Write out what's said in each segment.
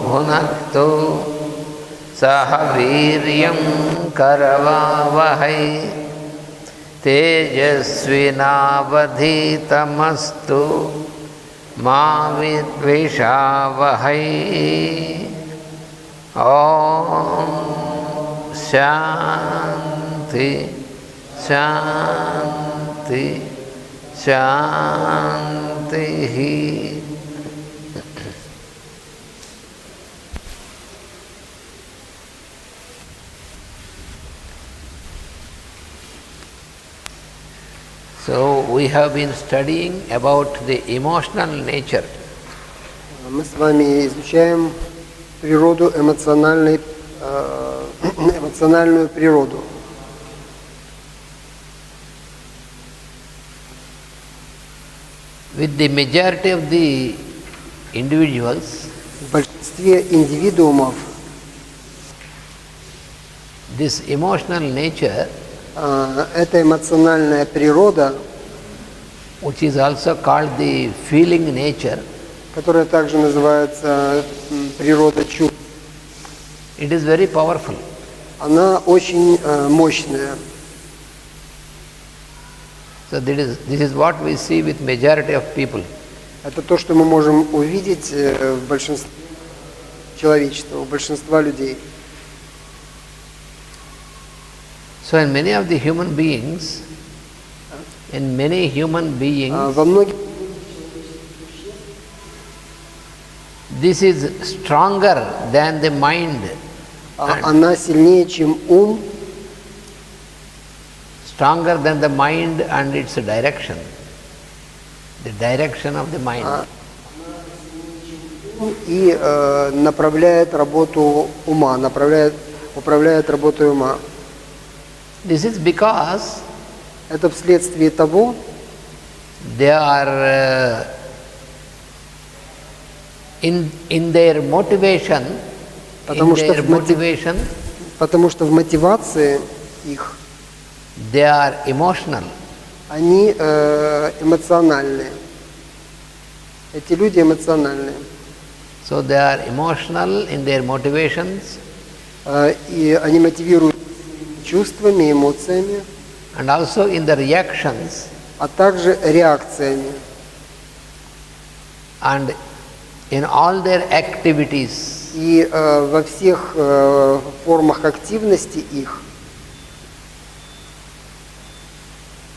भुनक्तु सह वीर्यं करवावहै तेजस्विनावधीतमस्तु मा विद्विषावहै। ओम शांति शांति शांति। So we have been studying about the emotional nature. Мы с вами изучаем природу эмоциональную природу. With the majority of the individuals, В большинстве индивидуумов this emotional nature, эта эмоциональная природа, which is also called the feeling nature, которая также называется природа чувств, it is very powerful. она очень мощная. So this is what we see with majority of people. Это то, что мы можем увидеть в большинстве человечества, у большинства людей. So in many of the human beings, Во многих this is stronger than the mind. Она сильнее, чем ум, Stronger than the mind and its direction. The direction of the mind. И направляет работу ума, управляет работой ума. This is because Это вследствие того, they are in their motivation, потому что в мотивации их they are emotional. они эмоциональные. Эти люди эмоциональные. So they are emotional in their motivations. И они мотивируют чувствами, эмоциями, And also in the reactions. а также реакциями. And in all their activities. И во всех формах активности их.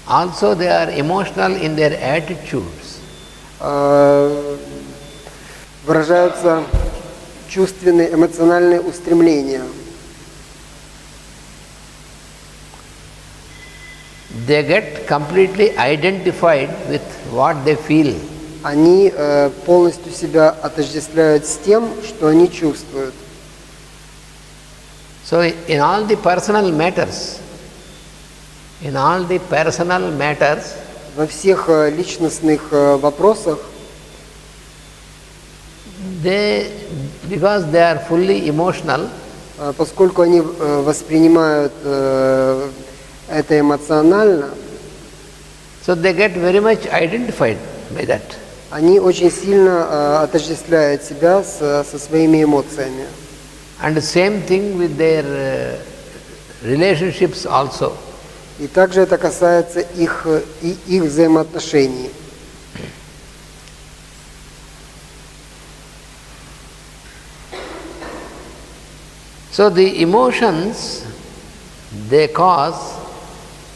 Also they are emotional in their attitudes. Выражаются чувственные, эмоциональные устремления. They get completely identified with what they feel. Они полностью себя отождествляют с тем, что они чувствуют. So in all the personal matters, во всех личностных вопросах, because they are fully emotional, поскольку они воспринимают это эмоционально, so they get very much identified by that. Они очень сильно отождествляют себя со своими эмоциями. And the same thing with their relationships also. И также это касается их взаимоотношений. So the emotions, they cause.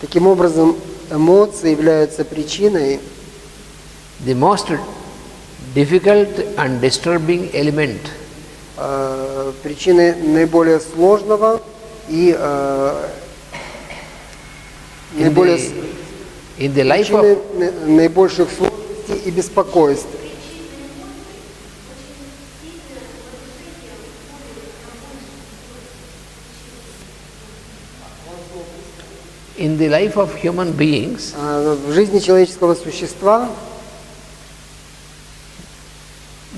Таким образом, эмоции являются причиной. The most difficult and disturbing element. Причиной наиболее сложного и наибольших сложностей и беспокойств. In the life of human beings, в жизни человеческого существа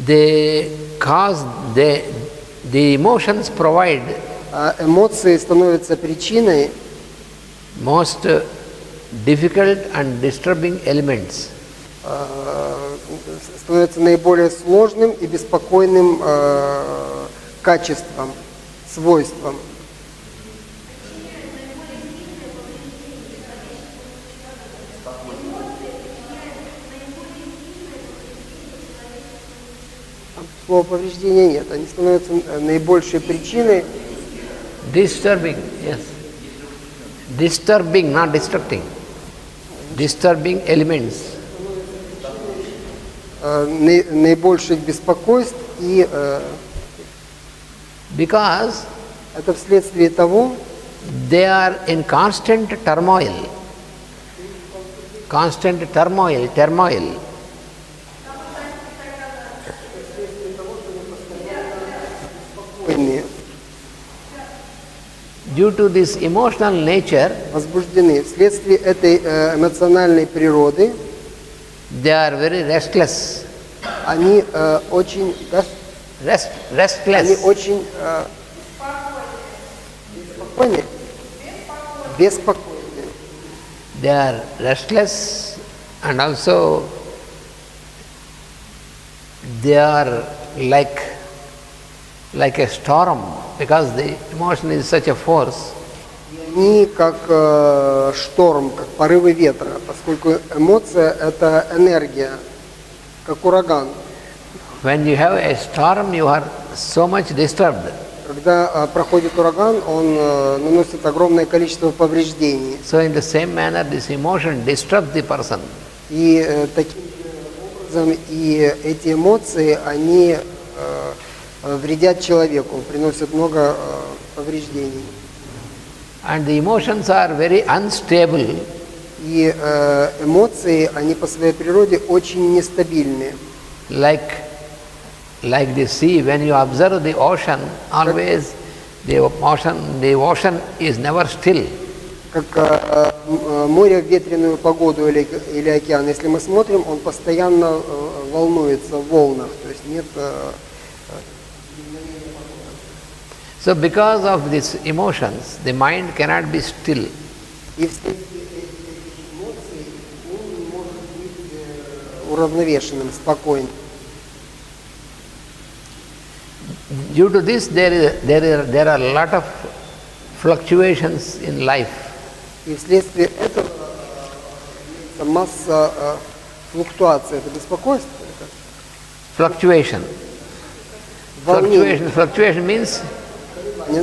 the emotions provide эмоции становятся причиной most difficult and disturbing elements. становится наиболее сложным и беспокойным качеством, свойством. Слова повреждения нет, они становятся наибольшей причиной. Disturbing, yes. Disturbing, not destructing. Disturbing elements. Наибольших беспокойств и Because это вследствие того, they are in constant turmoil. Constant turmoil. Due to this emotional nature, возбуждены вследствие этой эмоциональной природы, they are very restless. Они очень, да? Restless. Они очень беспокойны. They are restless and also they are like a storm because the emotion is such a force. Они как шторм, как порывы ветра, поскольку эмоция – это энергия, как ураган. When you have a storm, you are so much disturbed. Когда проходит ураган, он наносит огромное количество повреждений. So in the same manner, this emotion disturbs the person. И таким образом и эти эмоции, они вредят человеку, приносят много повреждений. And the emotions are very unstable. И эмоции, они по своей природе очень нестабильны. Like the sea, when you observe the ocean, always the ocean is never still. Как море в ветреную погоду или океан, если мы смотрим, он постоянно волнуется в волнах, то есть нет. So because of these emotions, the mind cannot be still. И вследствие этих эмоций ум не может быть уравновешенным, спокойным. Due to this, there are a lot of fluctuations in life. И вследствие этого масса флуктуаций, это беспокойство. Fluctuation means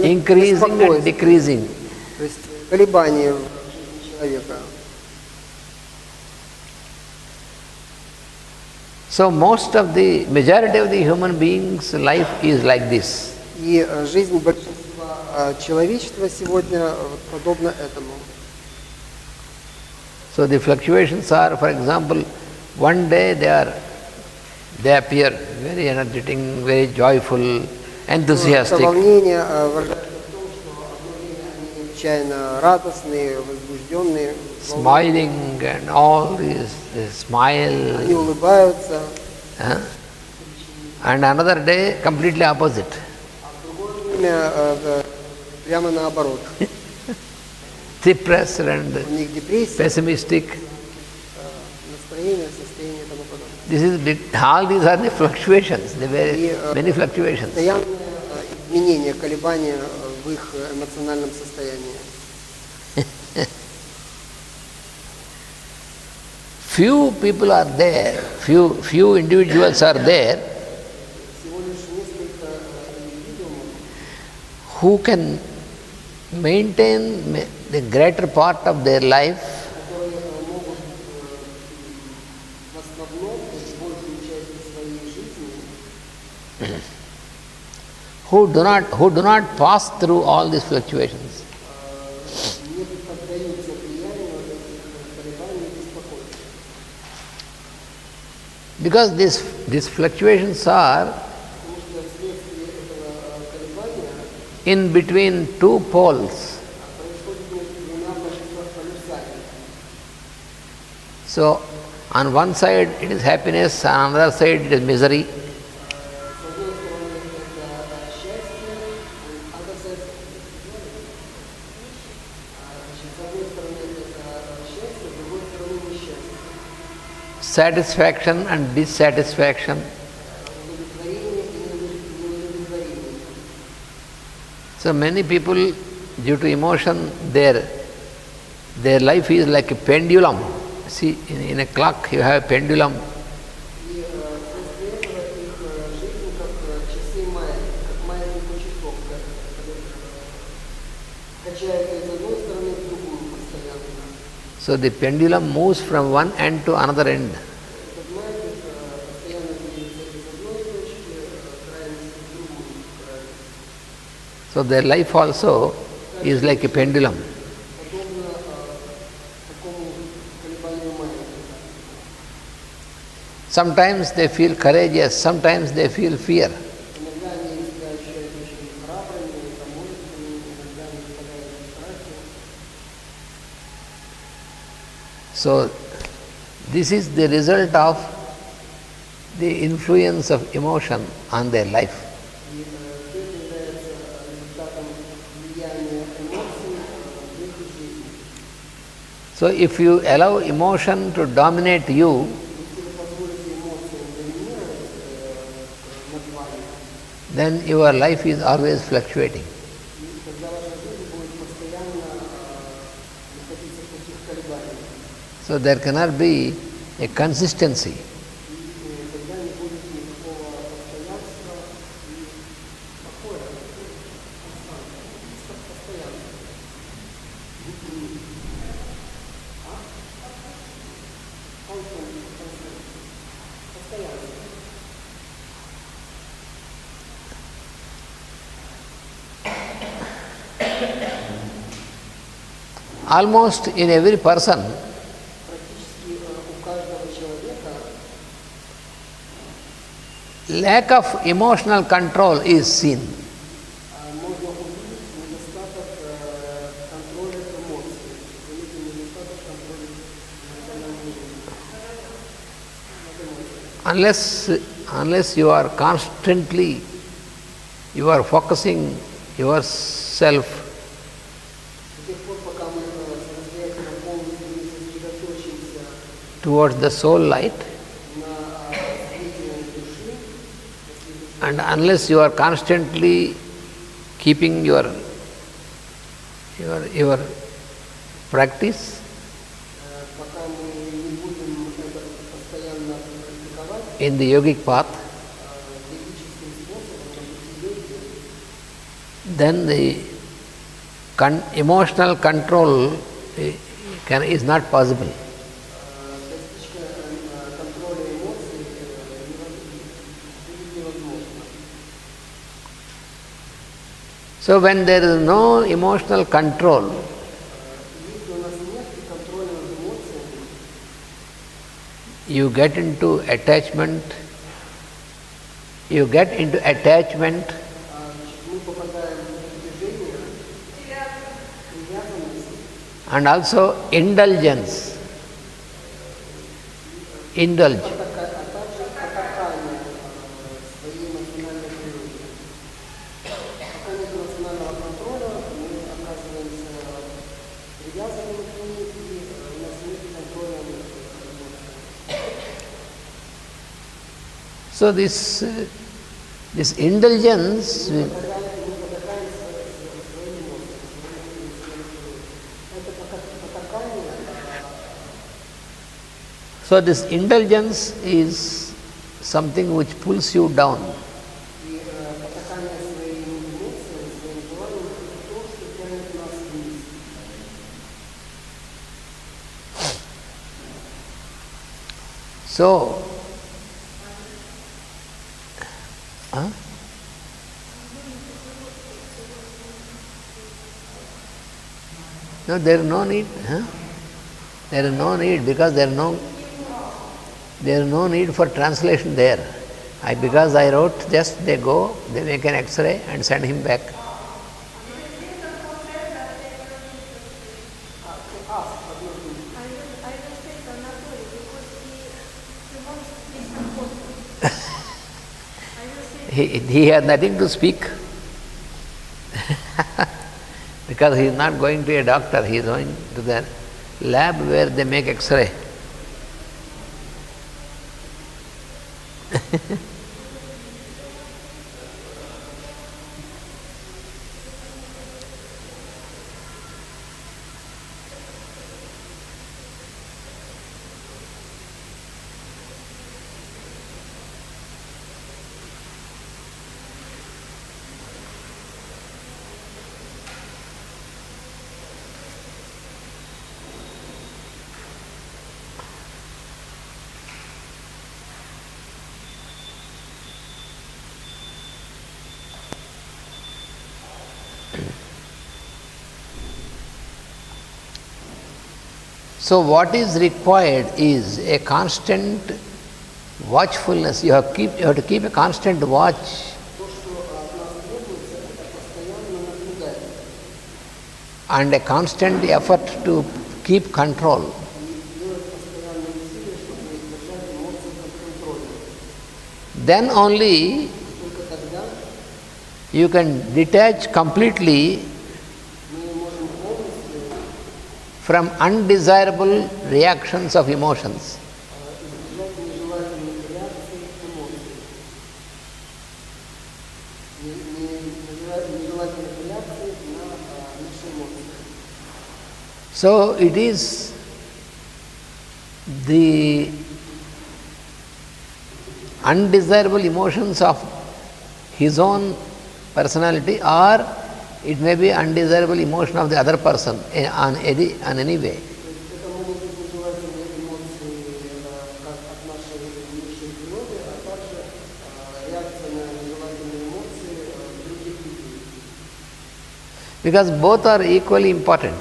increasing and decreasing. То есть колебания человека. So majority of the human beings' life is like this. И жизнь большинства человечества сегодня подобна этому. So the fluctuations are, for example, one day they appear very energetic, very joyful, enthusiastic. Это волнение выражается в том, что одно время они необычайно радостные, возбужденные, smiling and all this, they smile. они улыбаются. And another day completely opposite. А в другое время прямо наоборот. Depressed and У них депрессия, pessimistic. настроение, состояние и тому подобное. All these are the fluctuations, the very many fluctuations. Постоянное изменение, колебания в их эмоциональном состоянии. Few people are there, few individuals are there who can maintain the greater part of their life who do not pass through all these fluctuations. Because these fluctuations are in between two poles. So, on one side it is happiness, on another side it is misery. satisfaction and dissatisfaction. So many people, due to emotion, their life is like a pendulum. See, in a clock you have a pendulum. So the pendulum moves from one end to another end. So their life also is like a pendulum. Sometimes they feel courageous, sometimes they feel fear. So this is the result of the influence of emotion on their life. So if you allow emotion to dominate you, then your life is always fluctuating. So there cannot be a consistency. Almost in every person, lack of emotional control is seen. Unless you are constantly, you are focusing yourself towards the soul light, and unless you are constantly keeping your practice in the yogic path, then the emotional control is not possible. So when there is no emotional control, you get into attachment, and also indulgence. Indulge. So this indulgence, is something which pulls you down. So, no, there is no need. There is no need, because there is no need for translation there. Because I wrote, just they go, they make an X-ray and send him back. He has nothing to speak. Because he is not going to a doctor, he is going to the lab where they make X-ray. So what is required is a constant watchfulness. You have to keep a constant watch. And a constant effort to keep control. Then only you can detach completely from undesirable reactions of emotions. So it is the undesirable emotions of his own personality, or it may be undesirable emotion of the other person on any way. Because both are equally important.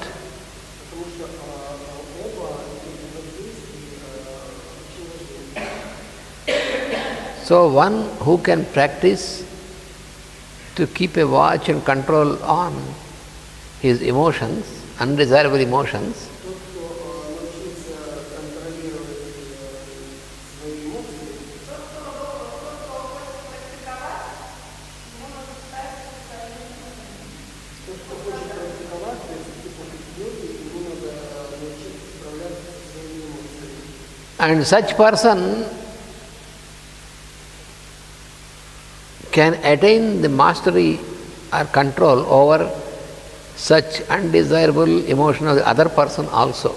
So one who can practice to keep a watch and control on his emotions, undesirable emotions, and such person can attain the mastery or control over such undesirable emotion of the other person also.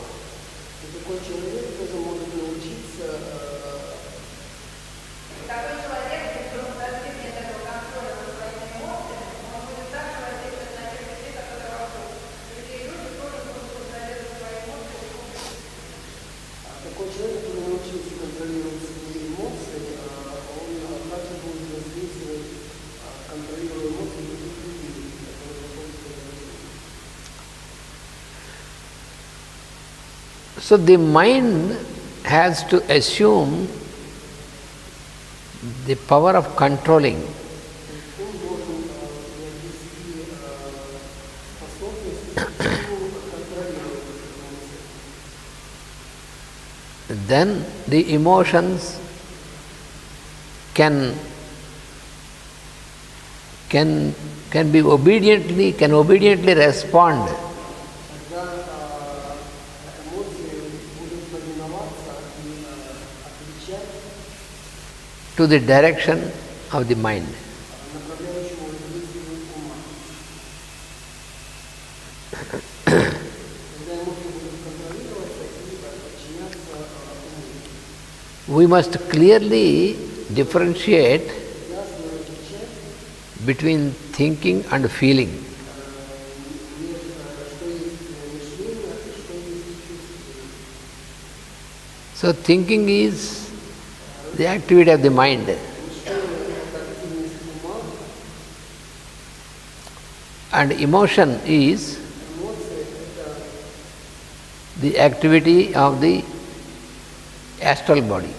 So the mind has to assume the power of controlling. Then the emotions can obediently respond to the direction of the mind. We must clearly differentiate between thinking and feeling. So thinking is the activity of the mind, and emotion is the activity of the astral body.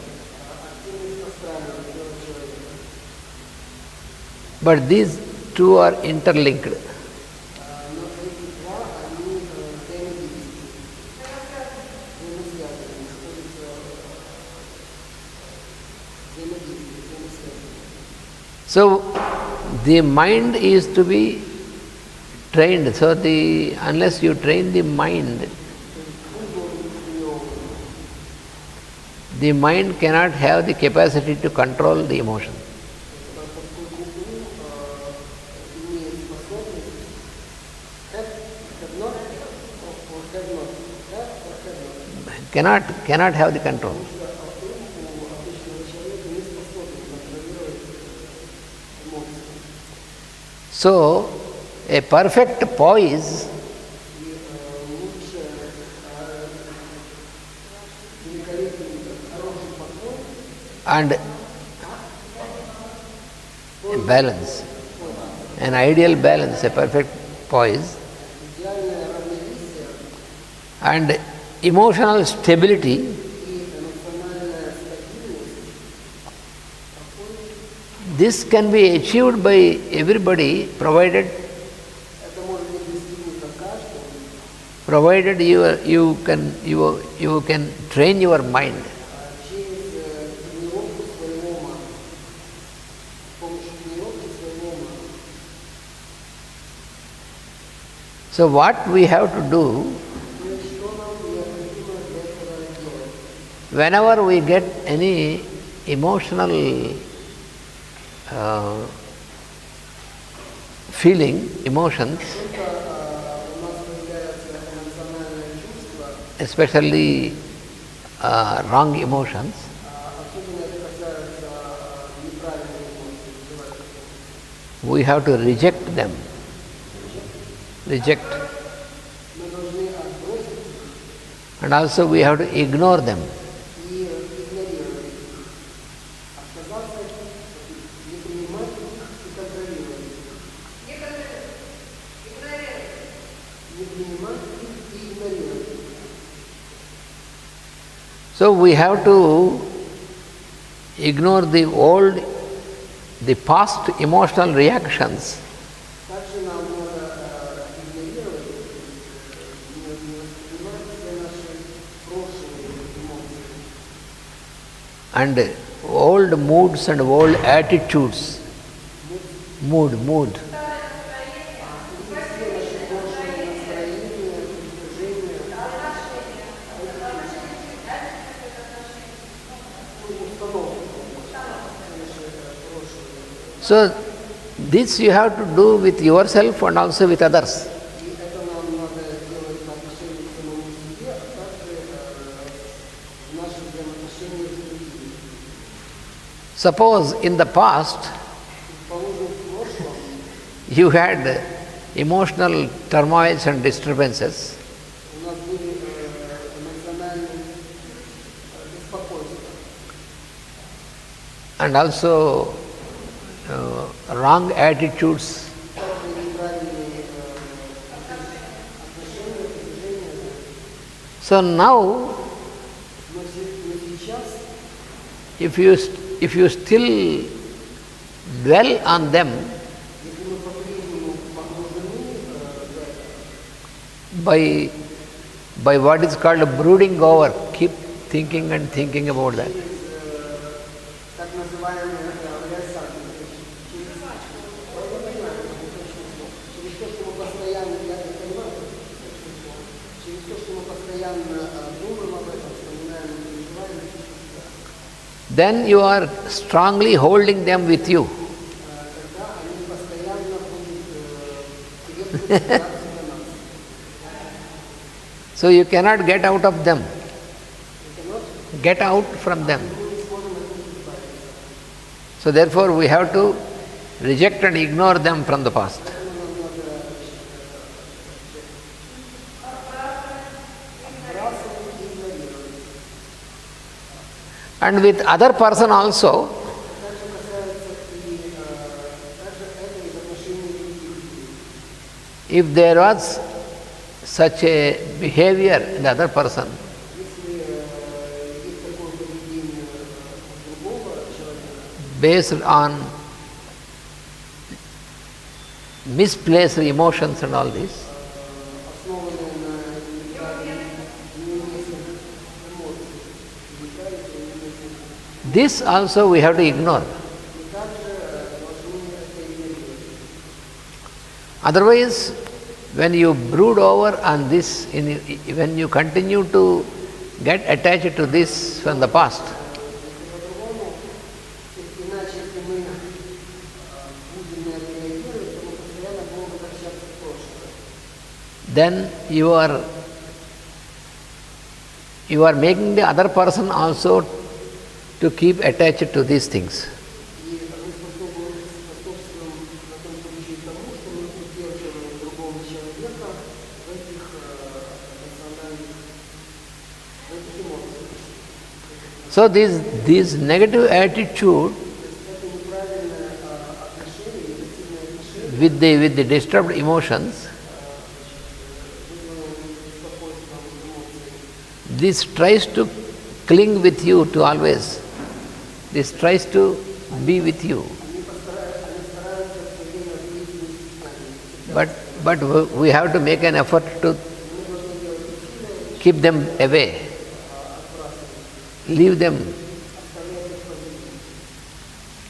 But these two are interlinked. So the mind is to be trained. So unless you train the mind, the mind cannot have the capacity to control the emotion. Поскольку ум имеет способность have not or have not, have or have not. Cannot have the control. So, a perfect poise and a balance, an ideal balance, a perfect poise and emotional stability this can be achieved by everybody provided you can train your mind. So what we have to do, whenever we get any emotional feeling, emotions, especially wrong emotions, we have to reject them. Reject. And also we have to ignore them. So we have to ignore the past emotional reactions. And old moods and old attitudes. Mood. So this you have to do with yourself and also with others. Suppose in the past you had emotional turmoils and disturbances, and also wrong attitudes. So now, if you still dwell on them, by what is called a brooding over, keep thinking and thinking about that. Then you are strongly holding them with you. So you cannot get out of them. Get out from them. So therefore we have to reject and ignore them from the past. And with other person also, if there was such a behavior in the other person, based on misplaced emotions and all this, this also we have to ignore. Otherwise, when you brood over on this, when you continue to get attached to this from the past. Иначе, если мы будем на это реагировать, то мы постоянно будем возвращаться в прошлое. Then you are making the other person also to keep attached to these things. И мы способствуем на том случае тому, что мы удерживаем другого человека в этих эмоциональных, в этих эмоциях. So this negative attitude Это неправильное отношение, негативное отношение with the disturbed emotions, this tries to cling with you to always. This tries to be with you. But we have to make an effort to keep them away. Leave them.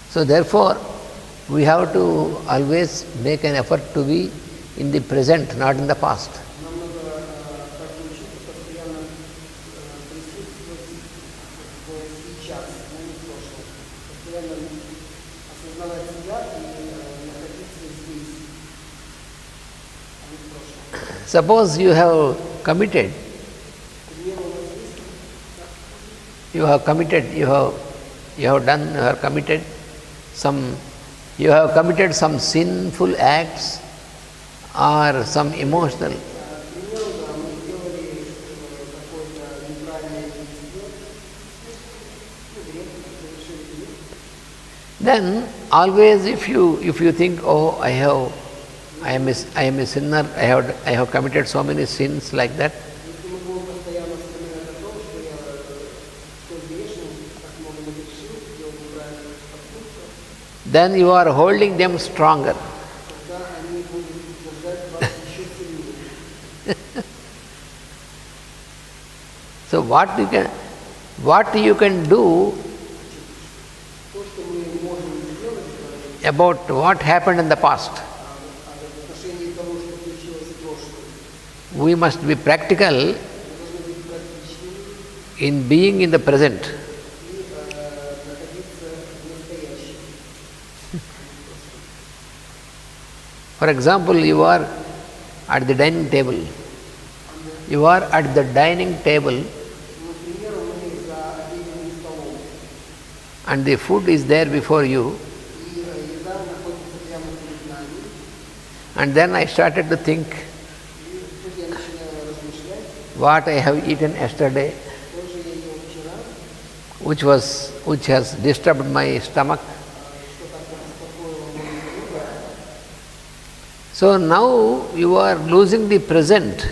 So therefore, we have to always make an effort to be in the present, not in the past. Suppose you have committed, you have committed some sinful acts or some emotional. Then always if you think, oh, I am a sinner, I have committed so many sins like that, then you are holding them stronger. So what you can do about what happened in the past? We must be practical in being in the present. For example, you are at the dining table. You are at the dining table and the food is there before you. And then I started to think what I have eaten yesterday, which has disturbed my stomach. So now you are losing the present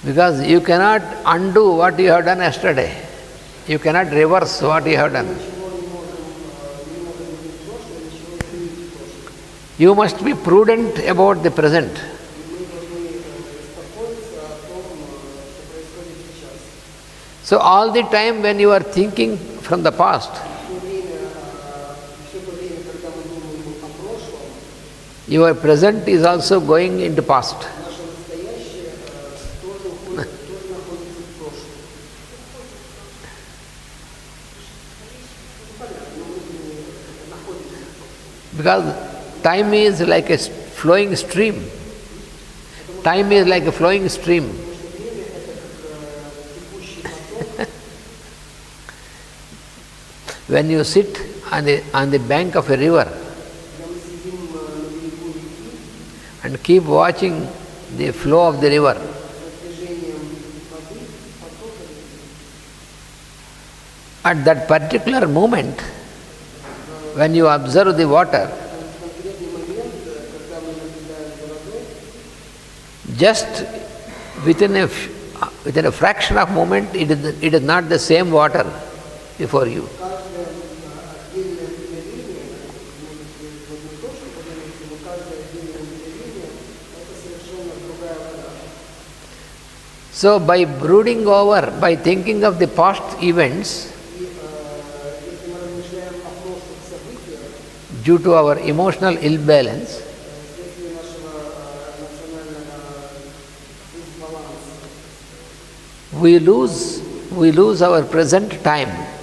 because you cannot undo what you have done yesterday. You cannot reverse what you have done. You must be prudent about the present. So all the time when you are thinking from the past, your present is also going into past. Because time is like a flowing stream. Time is like a flowing stream. When you sit on the bank of a river and keep watching the flow of the river, at that particular moment, when you observe the water, just within a fraction of a moment, it is not the same water before you. So by brooding over, by thinking of the past events, due to our emotional ill balance, we lose our present time